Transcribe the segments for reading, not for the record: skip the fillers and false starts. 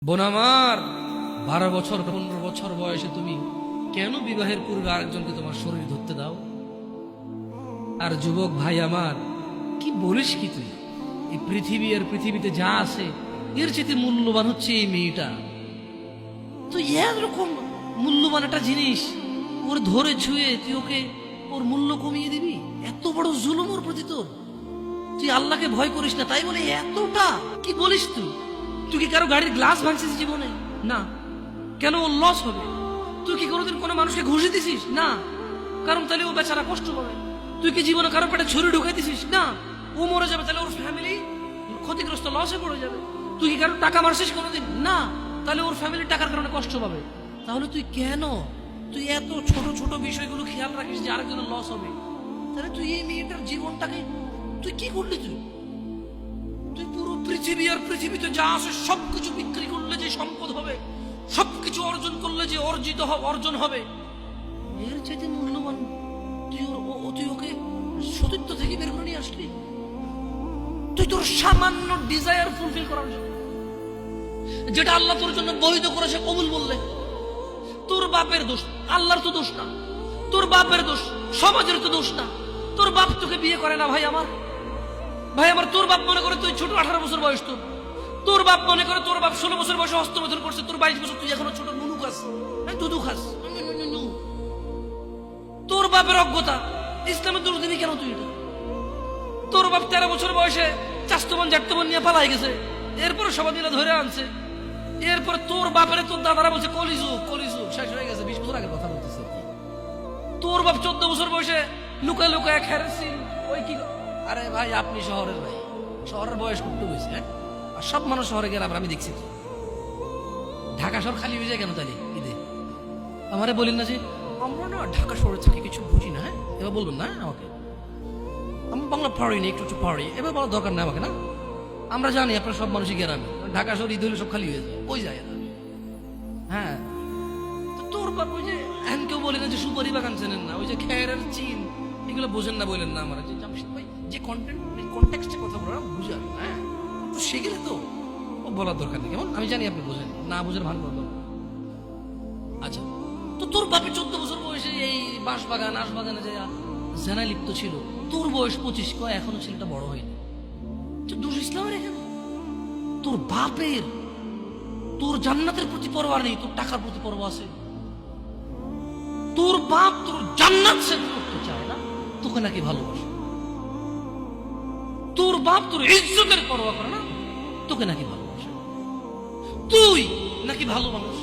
বোন আমার, 12 বছর 15 বছর বয়সে তুমি কেন বিবাহের পূর্বে আরেকজনকে তোমার শরীর ধরতে দাও? আর যুবক ভাই আমার, কি বলিস কি তুই? এই পৃথিবী আর পৃথিবীতে যা আছে এর চেয়ে মূল্যবান হচ্ছে এই মেয়েটা। তুই এরকম মূল্যবান একটা জিনিস ওর ধরে ছুঁয়ে তুই ওকে ওর মূল্য কমিয়ে দিবি? এত বড় জুলুম ওর প্রতি তোর! তুই আল্লাহকে ভয় করিস না তাই বলে এতটা? কি বলিস তুই? তুই কি কারো গাড়ির গ্লাস ভাঙছিস জীবনে? না। কেন? ওর লস হবে। তুই কি কোনোদিন কোনো মানুষকে ঘুষি দিছিস? না। কারণ তাহলে ও বেচারা কষ্ট পাবে। তুই কি জীবনে কারো পেটে ছুরি ঢুকাই দিছিস? না। ও মরে যাবে, তাহলে ওর ফ্যামিলি ক্ষতিগ্রস্ত, লসে পড়ে যাবে। তুই কি কারো টাকা মারছিস কোনোদিন? না। তাহলে ওর ফ্যামিলি টাকার কারণে কষ্ট পাবে। তাহলে তুই কেন তুই এত ছোট ছোট বিষয়গুলো খেয়াল রাখিস যে আরেকজনের লস হবে? তাহলে তুই এই মেয়েটার জীবনটাকে তুই কি করলি? তুই পুরো পৃথিবী আর পৃথিবীতে যা আছে সবকিছু বিক্রি করলে যে সম্পদ হবে, সবকিছু অর্জন করলে যে অর্জন হবে, এর চাইতে মূল্যবান তুই ওকে সতীত্ব থেকে বের করে নিয়ে আসলি? তুই তোর সামান্য ডিজায়ার ফুলফিল করার জন্য, যেটা আল্লাহ তোর জন্য বৈধ করেছে, কবুল বললে তোর বাপের দোষ, আল্লাহর তো দোষ না। তোর বাপের দোষ, সমাজের তো দোষ না। তোর বাপ তোকে বিয়ে করে না ভাই আমার। তোর বাপ মনে করে তুই ছোট, 18 বছর বয়স তোর। তোর বাপ মনে করে তোর বাপ 16 বছর বয়সে হস্তমৈথুন করছে, তোর 22 বছর, তুই এখনো ছোট নুনু খাস, দুধু খাস। তোর বাপের অজ্ঞতা, ইসলামের দোষ দিবি কেন তুই? তোর বাপ 13 বছর বয়সে চাস্তবন জাটতবন নিয়ে পালাই গেছে, এরপরে সবাই মিলে ধরে আনছে। এরপরে তোর বাপের তোর দাদারা বলছে কলিযুগ কলিযুগ শেষ হয়ে গেছে। 20 বছর আগের কথা বলতেছে। তোর বাপ 14 বছর বয়সে লুকায় লুকায় খেরেছিল ওই কি। আরে ভাই, আপনি শহরের ভাই, শহরের বয়স করতে হয়েছে। হ্যাঁ, আর সব মানুষ শহরে গেলে আমি দেখছি ঢাকা শহর খালি হয়ে যায় কেন তাহলে ঈদে? আমারে বলেন না যে আমরা না ঢাকা শহরে থাকি, কিছু বুঝি না। হ্যাঁ, এবার বলবেন না আমাকে, আমি বাংলা পারি না, একটু পারি, এবার বলার দরকার নেই আমাকে। না, আমরা জানি আপনার সব মানুষই গ্রামে, ঢাকা শহর ঈদ হলে সব খালি হয়ে যায়, ওই যায় না। হ্যাঁ, তোর বাপ ওই যে এখন কেউ বলে না যে সুপারি বাগান চেনেন না, ওই যে খেরের চিন, এগুলো বোঝেন না বলেন না আমার। জামশেদ ভাই যে কন্টেক্সটে কথা বলার বুঝে আসবে, হ্যাঁ, একটু শিখলে তো ও বলার দরকার নেই। কেমন? আমি জানি আপনি বোঝেন না, বুঝেন ভালো কথা। আচ্ছা, তো তোর বাপে 14 বছর বয়সে এই বাঁশবাগান আশবাগানে যে জেনায় লিপ্ত ছিল, তোর বয়স 25, কয় এখনো ছেলেটা বড় হয়নি। তো দোষ ইসলামের এখানে? তোর বাপের, তোর জান্নাতের প্রতি পরোয়া নেই, তোর টাকার প্রতি পরোয়া আছে। তোর বাপ তোর জান্নাত সেট করতে চায় না, তোকে নাকি ভালোবাসে। তোর বাপ তোর ইজ্জতের পরোয়া করে না, তোকে নাকি ভালোবাসে। তুই নাকি ভালো মানুষ,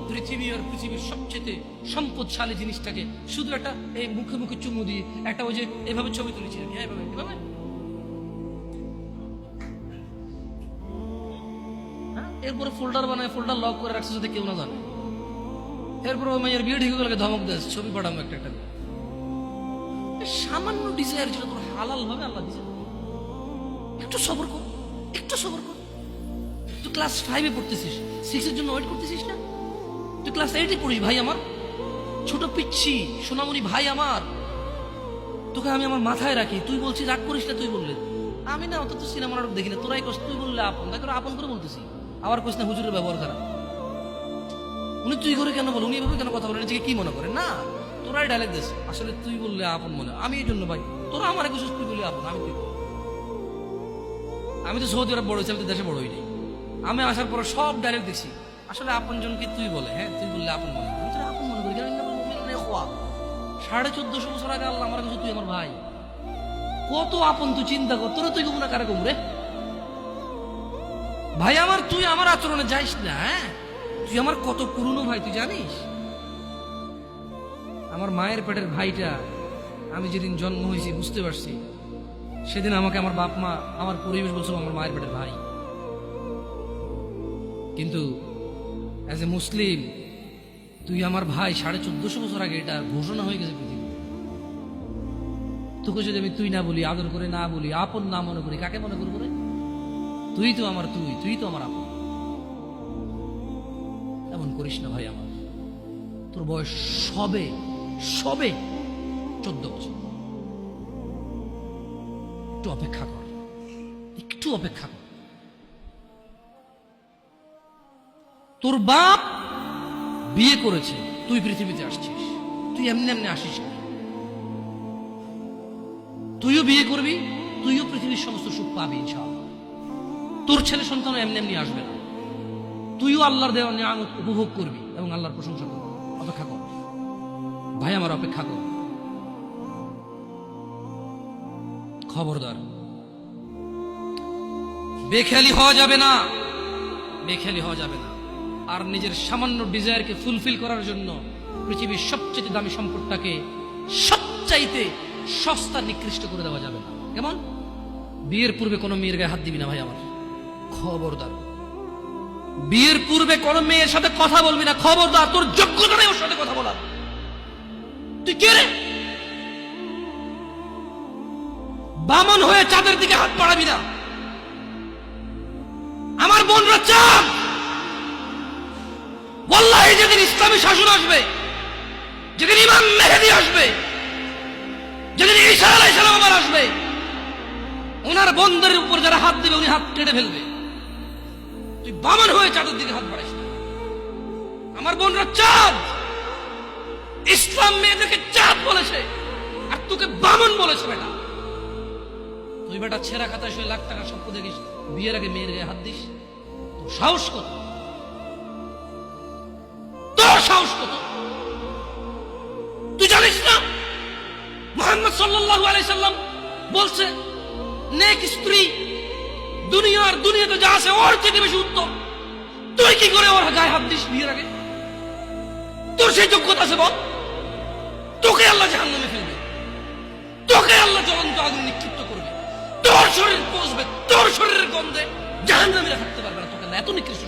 পৃথিবী আর পৃথিবীর সবচেয়ে সম্পদশালী জিনিসটাকে শুধু একটা এই মুখে মুখে চুমু দিয়ে একটা ওই যে এভাবে ছবি তুলেছি, এভাবে এভাবে। এরপরে ফোল্ডার বানায়, ফোল্ডার লক করে রাখছে যাতে কেউ না জানে। এরপর ওই মেয়ের বিয়ে ঠিক হয়ে গেলে ধমক দেয়, ছবি পাঠাবো একটা একটা। সামান্য ডিজায়ার যেটা তোর হালাল ভাবে আল্লাহ দিয়েছে, একটু সবর কর, একটু সবর কর। তুই ক্লাস 5-এ পড়তেছিস, 6-এর জন্য ওয়েট করতেছিস না? তুই ক্লাস 8-এ পড়িস ভাই আমার, ছোট পিচ্ছি সোনামণি ভাই আমার। তোকে আমি আমার মাথায় রাখি, তুই বলছিস রাগ করিস না। তুই বললে আমি না অত তো সিনেমা নাটক দেখি না, তোরাই কস। তুই বললে আপন, তাই করে আপন করে বলতেছি। আবার কইস না হুজুরের ব্যবহার খারাপ। উনি তুই করে কেন বল? উনি এভাবে কেন কথা বলেন? নিজেকে কি মনে করে? না, তোরাই ডায়লগ দিস। আসলে তুই বললে আপন মনে, আমি এই জন্য ভাই তোরা আমার কিছু তুই বললে আপন। আমি তো সৌদি আরব বড় হয়েছি, আমি তো দেশে বড় হইনি। আমি আসার পর সব ডায়লগ দেখছি। আসলে আপন জনকে তুই বলে, হ্যাঁ তুই বললে আপন মনে, আমি তোরা আপন মনে করি। 1450 বছর আগে আল্লাহ আমার কাছে তুই আমার ভাই, কত আপন তুই চিন্তা কর। তোরা তুই কমু না কারে কমু রে ভাই আমার? তুই আমার আচরণে যাইস না। হ্যাঁ, তুই আমার কত পুরনো ভাই তুই জানিস? আমার মায়ের পেটের ভাইটা আমি যেদিন জন্ম হয়েছি বুঝতে পারছি, সেদিন আমাকে আমার বাপ মা, আমার পরিবেশ বলছিল আমার মায়ের পেটের ভাই। কিন্তু অ্যাজ এ মুসলিম তুই আমার ভাই। 1450 বছর আগে এটা ঘোষণা হয়ে গেছে পৃথিবী। তোকে যদি আমি তুই না বলি, আদর করে না বলি, আপন না মনে করি, কাকে মনে করবো রে? তুই তো আমার তুই তো আমার আপন। এমন করিস না ভাই আমার। তোর বয়স সবে সবে 14 বছর। একটু অপেক্ষা কর, একটু অপেক্ষা কর। তোর বাপ বিয়ে করেছে, তুই পৃথিবীতে আসছিস, তুই এমনি এমনি আসিস না। তুইও বিয়ে করবি, তুইও পৃথিবীর সমস্ত সুখ পাবি ইনশাআল্লাহ। তোর ছেলে সন্তান এমনি এমনি আসবে না, তুইও আল্লাহর দেওয়া নিয়ামত উপভোগ করবি এবং আল্লাহর প্রশংসা করবি। অপেক্ষা কর ভাই আমার, অপেক্ষা কর। খবরদার, বেখেয়ালি হওয়া যাবে না, বেখেয়ালি হওয়া যাবে না। আর নিজের সামান্য ডিজায়ারকে ফুলফিল করার জন্য পৃথিবীর সবচেয়ে দামি সম্পদটাকে সবচাইতে সস্তা নিকৃষ্ট করে দেওয়া যাবে না। কেমন? বিয়ের পূর্বে কোনো মেয়ের গায়ে হাত দিবি না ভাই আমার, খবরদার। বিয়ের পূর্বে কোনো মেয়ের সাথে কথা বলবি না, খবরদার। তোর যোগ্যতা নেই ওর সাথে কথা বলার। তুই কে রে? বামন হয়ে চাঁদের দিকে হাত বাড়াবি না। আমার বোনরা চাঁদ, ওয়াল্লাহি যেদিন ইসলামী শাসন আসবে, যেদিন ইমাম মেহেদী আসবে, যেদিন ঈসা আলাইহিস সালাম আবার আসবে, ওনার বন্ধের উপর যারা হাত দিবে উনি হাত কেটে ফেলবে। তুই বামন হয়ে চাঁদের দিকে হাত বাড়াইস না। আমার বোনরা চাঁদ, ইসলাম মেয়েদেরকে চাঁদ বলেছে আর তোকে বামন বলেছে। বেটা তুই বেটা ছেঁড়া খাতায় শুয়ে লাখ টাকার স্বপ্ন দেখিস, বিয়ের আগে মেয়ের গায়ে হাত দিস? তোর সাহস কত? তোর সাহস কত? তুই জানিস না মুহাম্মদ সাল্লাল্লাহু আলাইহি সাল্লাম বলছে নেক স্ত্রী দুনিয়াতে যা আছে ওর থেকে বেশি উত্তম। তুই কি করে ওর গায়ে হাত দিস বিয়ের আগে? তোর সেই যোগ্যতা আছে বল? তোকে আল্লাহ জাহান্নামে ফেলবে, তোকে আল্লাহ জ্বলন্ত আগুন নিক্ষিপ্ত করবে, তোর শরীর পচবে, তোর শরীরের গন্ধে জাহান্নামীরা থাকতে পারবে না। তোকে এত নিকৃষ্ট